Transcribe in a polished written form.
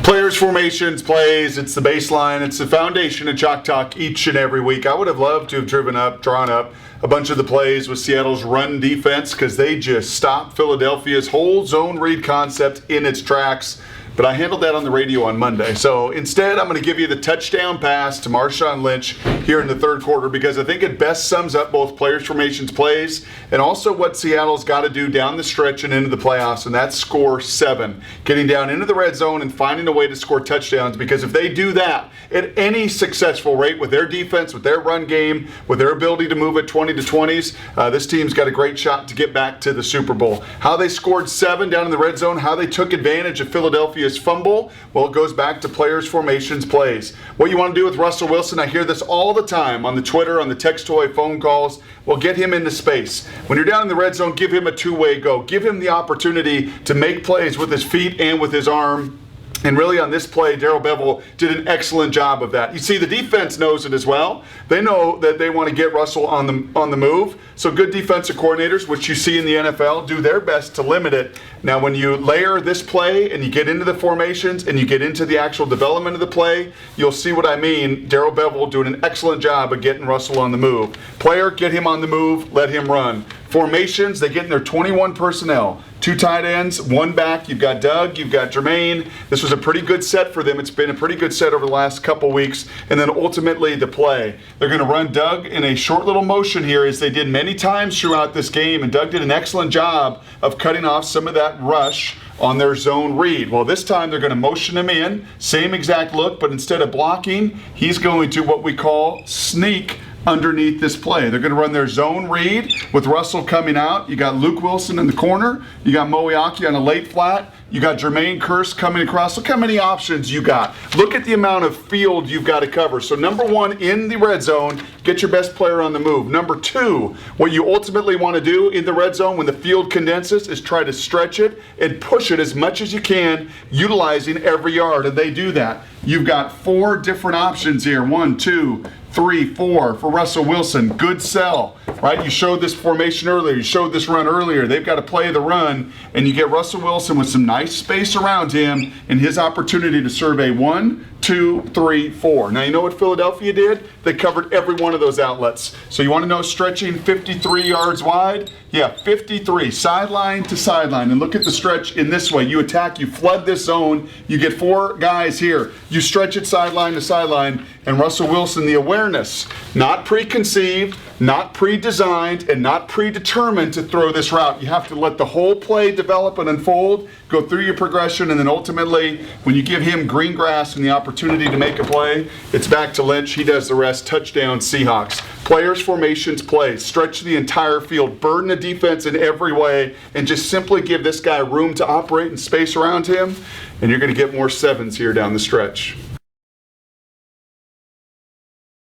Players, formations, plays, it's the baseline, it's the foundation of Chalk Talk each and every week. I would have loved to have drawn up a bunch of the plays with Seattle's run defense because they just stopped Philadelphia's whole zone read concept in its tracks. But I handled that on the radio on Monday. So instead, I'm going to give you the touchdown pass to Marshawn Lynch here in the third quarter because I think it best sums up both players, formations, plays, and also what Seattle's got to do down the stretch and into the playoffs, and that's score 7. Getting down into the red zone and finding a way to score touchdowns, because if they do that at any successful rate with their defense, with their run game, with their ability to move at 20 to 20s, this team's got a great shot to get back to the Super Bowl. How they scored 7 down in the red zone, how they took advantage of Philadelphia's fumble, well, it goes back to players, formations, plays. What you want to do with Russell Wilson, I hear this all the time on the Twitter, on the text toy, phone calls. Well, get him into space. When you're down in the red zone, give him a two-way go. Give him the opportunity to make plays with his feet and with his arm. And really on this play, Darrell Bevell did an excellent job of that. You see, the defense knows it as well. They know that they want to get Russell on the move. So good defensive coordinators, which you see in the NFL, do their best to limit it. Now, when you layer this play and you get into the formations and you get into the actual development of the play, you'll see what I mean. Darrell Bevell doing an excellent job of getting Russell on the move. Player, get him on the move, let him run. Formations, they get in their 21 personnel. 2 tight ends, 1 back. You've got Doug, you've got Jermaine. This was a pretty good set for them. It's been a pretty good set over the last couple weeks. And then ultimately the play. They're going to run Doug in a short little motion here, as they did many times throughout this game. And Doug did an excellent job of cutting off some of that rush on their zone read. Well, this time they're going to motion him in. Same exact look, but instead of blocking, he's going to what we call sneak underneath this play. They're going to run their zone read with Russell coming out. You got Luke Wilson in the corner. You got Moeaki on a late flat. You got Jermaine Kearse coming across. Look how many options you got. Look at the amount of field you've got to cover. So number 1, in the red zone, get your best player on the move. Number 2, what you ultimately want to do in the red zone when the field condenses is try to stretch it and push it as much as you can, utilizing every yard, and they do that. You've got 4 different options here. 1, 2, 3, 4 for Russell Wilson. Good sell, right? You showed this formation earlier. You showed this run earlier. They've got to play the run, and you get Russell Wilson with some nice space around him and his opportunity to serve a 1, 2, 3, 4. Now, you know what Philadelphia did? They covered every one of those outlets. So you want to know stretching 53 yards wide? Yeah, 53, sideline to sideline. And look at the stretch in this way. You attack, you flood this zone, you get 4 guys here. You stretch it sideline to sideline, and Russell Wilson, the awareness, not preconceived, not pre-designed, and not predetermined to throw this route. You have to let the whole play develop and unfold, go through your progression, and then ultimately, when you give him green grass and the opportunity to make a play, it's back to Lynch. He does the rest. Touchdown, Seahawks. Players, formations, plays. Stretch the entire field. Burden the defense in every way, and just simply give this guy room to operate and space around him, and you're going to get more 7s here down the stretch.